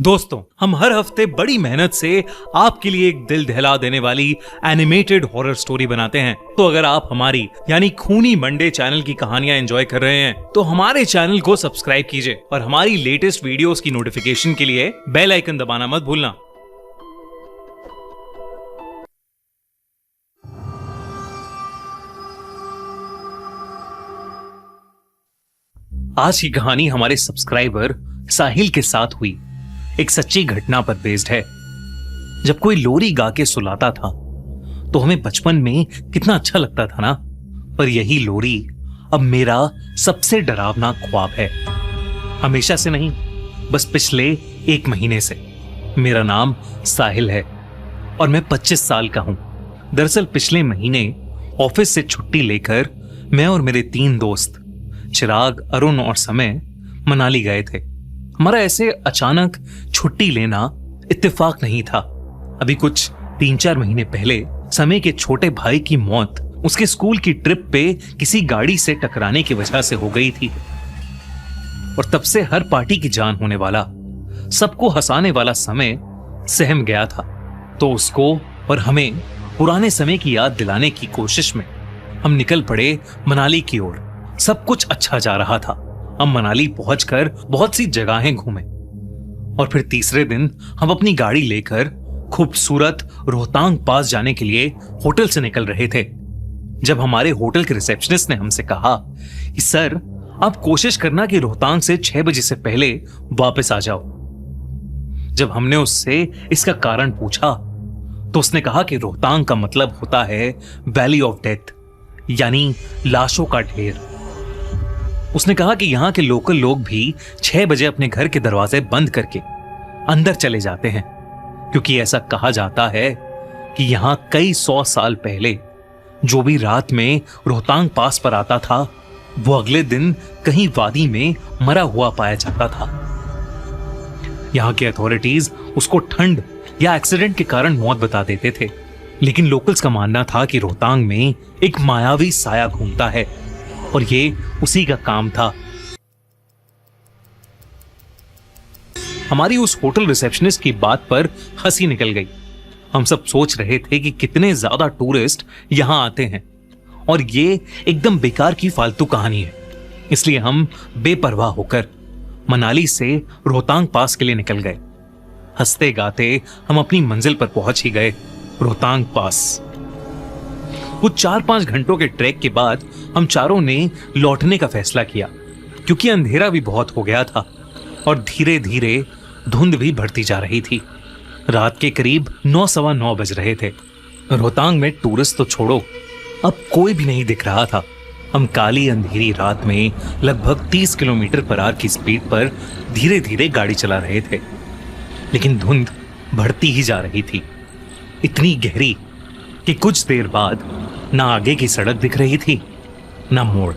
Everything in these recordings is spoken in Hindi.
दोस्तों, हम हर हफ्ते बड़ी मेहनत से आपके लिए एक दिल दहला देने वाली एनिमेटेड हॉरर स्टोरी बनाते हैं। तो अगर आप हमारी यानी खूनी मंडे चैनल की कहानियां एंजॉय कर रहे हैं तो हमारे चैनल को सब्सक्राइब कीजिए और हमारी लेटेस्ट वीडियोस की नोटिफिकेशन के लिए बेल आइकन दबाना मत भूलना। आज की कहानी हमारे सब्सक्राइबर साहिल के साथ हुई एक सच्ची घटना पर बेस्ड है। जब कोई लोरी गा के सुलाता था तो हमें बचपन में कितना अच्छा लगता था ना, पर यही लोरी अब मेरा सबसे डरावना ख्वाब है। हमेशा से नहीं, बस पिछले 1 महीने से। मेरा नाम साहिल है और मैं 25 साल का हूं। दरअसल पिछले महीने ऑफिस से छुट्टी लेकर मैं और मेरे 3 दोस्त चिराग, अरुण और समय मनाली गए थे। हमारा ऐसे अचानक छुट्टी लेना इत्तेफाक नहीं था। अभी कुछ 3-4 महीने पहले समय के छोटे भाई की मौत उसके स्कूल की ट्रिप पे किसी गाड़ी से टकराने की वजह से हो गई थी और तब से हर पार्टी की जान होने वाला, सबको हंसाने वाला समय सहम गया था। तो उसको और हमें पुराने समय की याद दिलाने की कोशिश में हम निकल पड़े मनाली की ओर। सब कुछ अच्छा जा रहा था। हम मनाली पहुंचकर बहुत सी जगहें घूमे और फिर तीसरे दिन हम अपनी गाड़ी लेकर खूबसूरत रोहतांग पास जाने के लिए होटल से निकल रहे थे। जब हमारे होटल के रिसेप्शनिस्ट ने हमसे कहा कि सर, आप कोशिश करना कि रोहतांग से 6 बजे से पहले वापस आ जाओ। जब हमने उससे इसका कारण पूछा तो उसने कहा कि रोहतांग का मतलब होता है वैली ऑफ डेथ, यानी लाशों का ढेर। उसने कहा कि यहाँ के लोकल लोग भी 6 बजे अपने घर के दरवाजे बंद करके अंदर चले जाते हैं, क्योंकि ऐसा कहा जाता है कि यहाँ कई 100 साल पहले जो भी रात में रोहतांग पास पर आता था वो अगले दिन कहीं वादी में मरा हुआ पाया जाता था। यहाँ के अथॉरिटीज उसको ठंड या एक्सीडेंट के कारण मौत बता देते थे, लेकिन लोकल्स का मानना था कि रोहतांग में एक मायावी साया घूमता है और ये उसी का काम था। हमारी उस होटल रिसेप्शनिस्ट की बात पर हंसी निकल गई। हम सब सोच रहे थे कि कितने ज्यादा टूरिस्ट यहां आते हैं और ये एकदम बेकार की फालतू कहानी है। इसलिए हम बेपरवाह होकर मनाली से रोहतांग पास के लिए निकल गए। हंसते गाते हम अपनी मंजिल पर पहुंच ही गए, रोहतांग पास। कुछ 4-5 घंटों के ट्रैक के बाद हम चारों ने लौटने का फैसला किया, क्योंकि अंधेरा भी बहुत हो गया था और धीरे धीरे धुंध भी बढ़ती जा रही थी। रात के करीब 9-9:15 बज रहे थे। रोहतांग में टूरिस्ट तो छोड़ो, अब कोई भी नहीं दिख रहा था। हम काली अंधेरी रात में लगभग 30 किलोमीटर/आवर की स्पीड पर धीरे धीरे गाड़ी चला रहे थे, लेकिन धुंध बढ़ती ही जा रही थी, इतनी गहरी कि कुछ देर बाद ना आगे की सड़क दिख रही थी ना मोड़।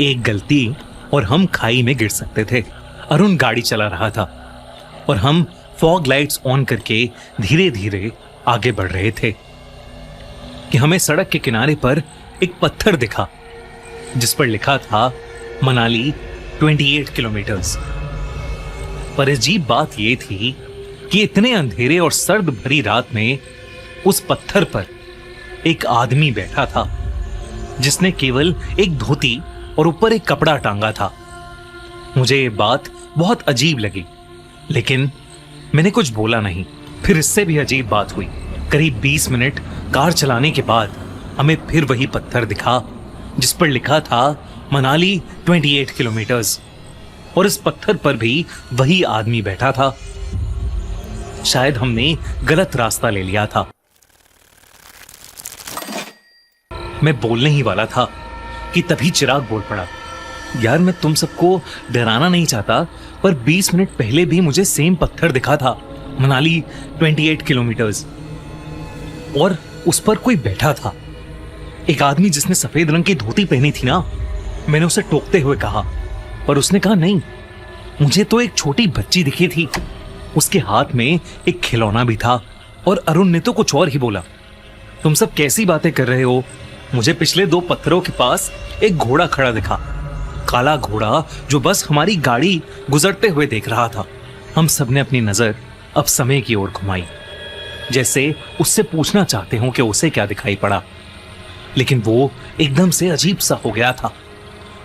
एक गलती और हम खाई में गिर सकते थे। अरुण गाड़ी चला रहा था और हम फॉग लाइट्स ऑन करके धीरे धीरे आगे बढ़ रहे थे कि हमें सड़क के किनारे पर एक पत्थर दिखा जिस पर लिखा था मनाली 28 किलोमीटर्स। पर अजीब बात यह थी कि इतने अंधेरे और सर्द भरी रात में उस पत्थर पर एक आदमी बैठा था जिसने केवल एक धोती और ऊपर एक कपड़ा टांगा था। मुझे ये बात बहुत अजीब लगी, लेकिन मैंने कुछ बोला नहीं। फिर इससे भी अजीब बात हुई। करीब 20 मिनट कार चलाने के बाद हमें फिर वही पत्थर दिखा जिस पर लिखा था मनाली 28 किलोमीटर्स, और इस पत्थर पर भी वही आदमी बैठा था। शायद हमने गलत रास्ता ले लिया था। मैं बोलने ही वाला था कि तभी चिराग बोल पड़ा, यार मैं तुम सबको डराना नहीं चाहता, पर 20 मिनट पहले भी मुझे सेम पत्थर दिखा था, मनाली 28 किलोमीटर्स, और उस पर कोई बैठा था, एक आदमी जिसने सफेद रंग की धोती पहनी थी ना। मैंने उसे टोकते हुए कहा और उसने कहा नहीं, मुझे तो एक छोटी बच्ची दिखी थी, उसके हाथ में एक खिलौना भी था। और अरुण ने तो कुछ और ही बोला, तुम सब कैसी बातें कर रहे हो, मुझे पिछले 2 पत्थरों के पास एक घोड़ा खड़ा दिखा, काला घोड़ा जो बस हमारी गाड़ी गुजरते हुए देख रहा था। हम सबने अपनी नजर अब समय की ओर घुमाई, जैसे उससे पूछना चाहते हो कि उसे क्या दिखाई पड़ा। लेकिन वो एकदम से अजीब सा हो गया था।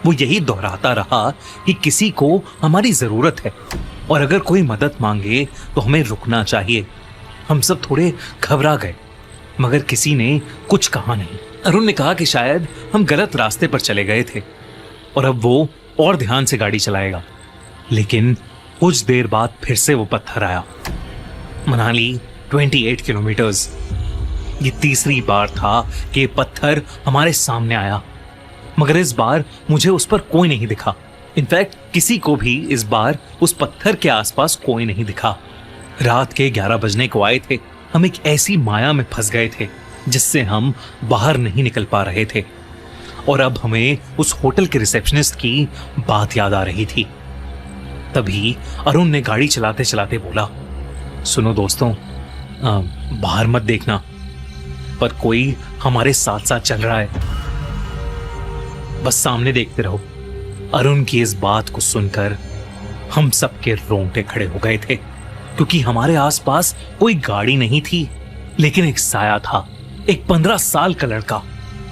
वो यही दोहराता रहा कि किसी को हमारी जरूरत है और अगर कोई मदद मांगे तो हमें रुकना चाहिए। हम सब थोड़े घबरा गए, मगर किसी ने कुछ कहा नहीं। अरुण ने कहा कि शायद हम गलत रास्ते पर चले गए थे और अब वो और ध्यान से गाड़ी चलाएगा। लेकिन कुछ देर बाद फिर से वो पत्थर आया। मनाली 28 किलोमीटर्स। ये तीसरी बार था कि ये पत्थर हमारे सामने आया, मगर इस बार मुझे उस पर कोई नहीं दिखा। इनफैक्ट किसी को भी इस बार उस पत्थर के आसपास कोई नहीं दिखा। रात के 11 बजने को आए थे। हम एक ऐसी माया में फंस गए थे जिससे हम बाहर नहीं निकल पा रहे थे और अब हमें उस होटल के रिसेप्शनिस्ट की बात याद आ रही थी। तभी अरुण ने गाड़ी चलाते चलाते बोला, सुनो दोस्तों, बाहर मत देखना, पर कोई हमारे साथ साथ चल रहा है, बस सामने देखते रहो। अरुण की इस बात को सुनकर हम सबके रोंगटे खड़े हो गए थे, क्योंकि हमारे आसपास कोई गाड़ी नहीं थी, लेकिन एक साया था, एक 15 साल का लड़का।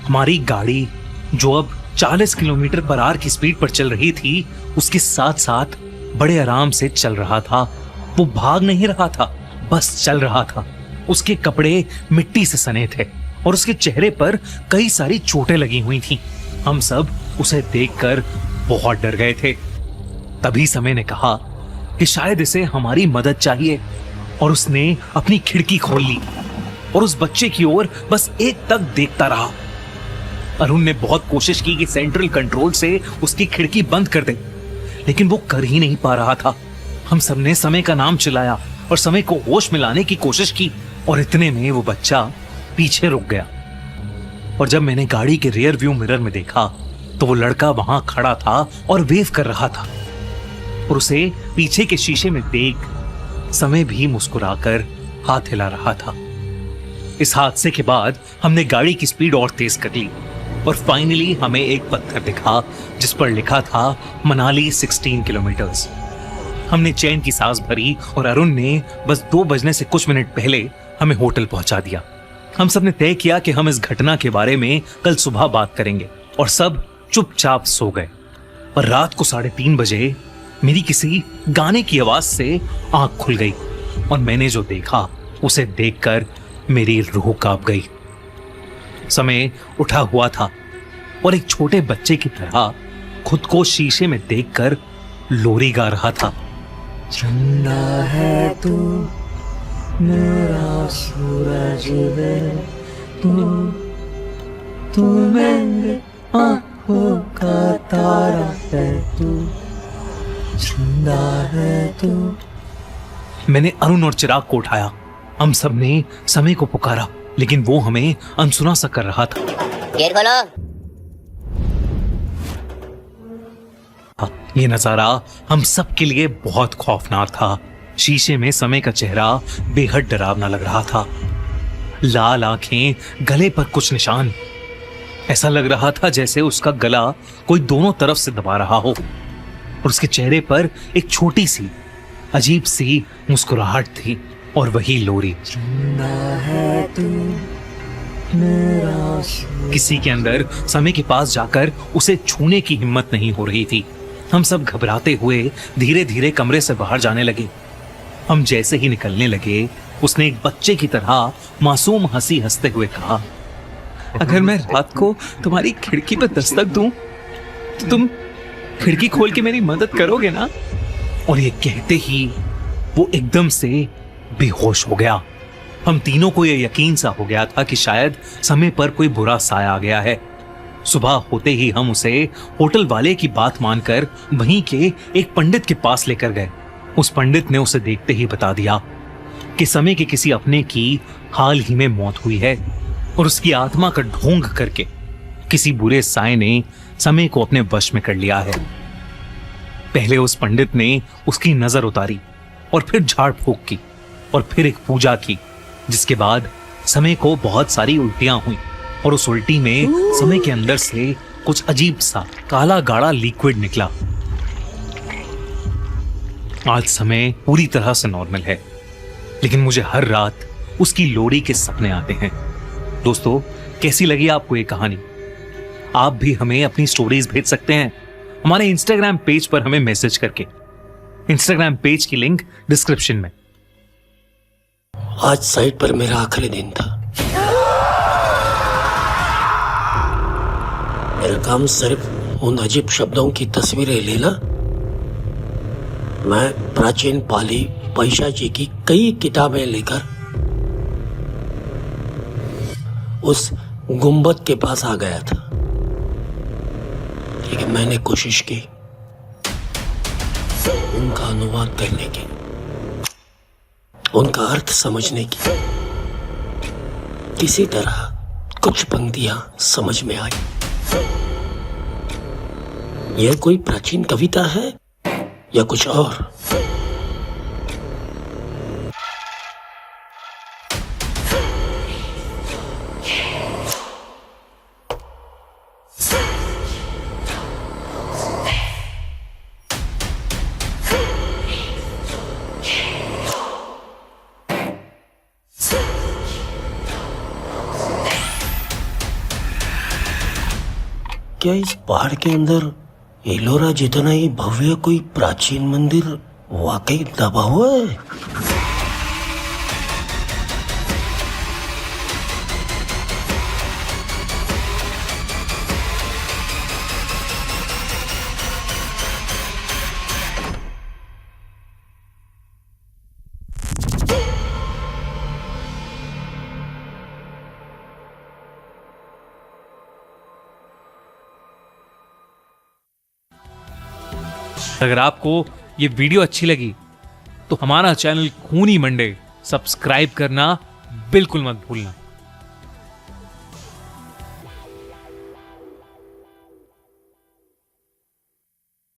हमारी गाड़ी जो अब 40 किलोमीटर पर आवर की स्पीड पर चल रही थी, उसके साथ साथ बड़े आराम से चल रहा था। वो भाग नहीं रहा था, बस चल रहा था। उसके कपड़े मिट्टी से सने थे और उसके चेहरे पर कई सारी चोटें लगी हुई थीं। हम सब उसे देखकर बहुत डर गए थे। तभी समय ने कहा कि शायद इसे हमारी मदद चाहिए और उसने अपनी खिड़की खोल ली और उस बच्चे की ओर बस एक तक देखता रहा। अरुण ने बहुत कोशिश की कि सेंट्रल कंट्रोल से उसकी खिड़की बंद कर दे, लेकिन वो कर ही नहीं पा रहा था। हम सबने समय का नाम चिल्लाया और समय को होश में लाने की कोशिश की और इतने में वो बच्चा पीछे रुक गया। और जब मैंने गाड़ी के रियर व्यू मिरर में देखा तो वो लड़का वहां खड़ा था और वेव कर रहा था और उसे पीछे के शीशे में देख समय भी मुस्कुराकर हाथ हिला रहा था। इस हादसे के बाद हमने गाड़ी की स्पीड और तेज कर ली और फाइनली हमें एक पत्थर दिखा जिस पर लिखा था मनाली 16 किलोमीटर्स। हमने चैन की सांस भरी और अरुण ने बस 2 बजने से कुछ मिनट पहले हमें होटल पहुंचा दिया। हम सब ने तय किया कि हम इस घटना के बारे में कल सुबह बात करेंगे और सब चुपचाप सो गए। और रात को 3:30 बजे मेरी किसी गाने की आवाज से आंख खुल गई और मैंने जो देखा उसे देखकर मेरी रूह कांप गई। समय उठा हुआ था और एक छोटे बच्चे की तरह खुद को शीशे में देखकर लोरी गा रहा था। चंदा है तू मेरा सूरज वे तू मेरे आँखों का तारा है तू, चंदा है तू। मैंने अरुण और चिराग को उठाया। हम सब ने समय को पुकारा, लेकिन वो हमें अनसुना सा कर रहा था। गेट खोलो। ये नजारा हम सब के लिए बहुत खौफनाक था। शीशे में समय का चेहरा बेहद डरावना लग रहा था। लाल आंखें, गले पर कुछ निशान। ऐसा लग रहा था जैसे उसका गला कोई दोनों तरफ से दबा रहा हो और उसके चेहरे पर एक छोटी सी अजीब सी मुस्कुराहट थी और वही लोरी। किसी के अंदर समय के पास जाकर उसे छूने की हिम्मत नहीं हो रही थी। हम सब घबराते हुए धीरे धीरे कमरे से बाहर जाने लगे। हम जैसे ही निकलने लगे उसने एक बच्चे की तरह मासूम हंसी हंसते हुए कहा, अगर मैं रात को तुम्हारी खिड़की पर दस्तक दूं तो तुम खिड़की खोल के मेरी मदद करोगे ना? और ये कहते ही वो एकदम से बेहोश हो गया। हम तीनों को यह यकीन सा हो गया था कि शायद समय पर कोई बुरा साया आ गया है। सुबह होते ही हम उसे होटल वाले की बात मानकर वहीं के एक पंडित के पास लेकर गए। उस पंडित ने उसे देखते ही बता दिया कि समय के किसी अपने की हाल ही में मौत हुई है और उसकी आत्मा का ढोंग करके किसी बुरे साए ने समय को अपने वश में कर लिया है। पहले उस पंडित ने उसकी नजर उतारी और फिर झाड़ फूक की और फिर एक पूजा की, जिसके बाद समय को बहुत सारी उल्टियां हुई और उस उल्टी में समय के अंदर से कुछ अजीब सा काला गाढ़ा लिक्विड निकला। आज समय पूरी तरह से नॉर्मल है, लेकिन मुझे हर रात उसकी लोरी के सपने आते हैं। दोस्तों, कैसी लगी आपको ये कहानी? आप भी हमें अपनी स्टोरीज भेज सकते हैं हमारे इंस्टाग्राम पेज पर हमें मैसेज करके। इंस्टाग्राम पेज की लिंक डिस्क्रिप्शन में। आज साइट पर मेरा आखिरी दिन था। मेरा काम सिर्फ उन अजीब शब्दों की तस्वीरें लेना। मैं प्राचीन पाली पैशाची की कई किताबें लेकर उस गुंबद के पास आ गया था, लेकिन मैंने कोशिश की उनका अनुवाद करने की, उनका अर्थ समझने की। किसी तरह कुछ पंक्तियां समझ में आई। यह कोई प्राचीन कविता है या कुछ और? क्या इस पहाड़ के अंदर एलोरा जितना ही भव्य कोई प्राचीन मंदिर वाकई दबा हुआ है? अगर आपको ये वीडियो अच्छी लगी तो हमारा चैनल खूनी मंडे सब्सक्राइब करना बिल्कुल मत भूलना।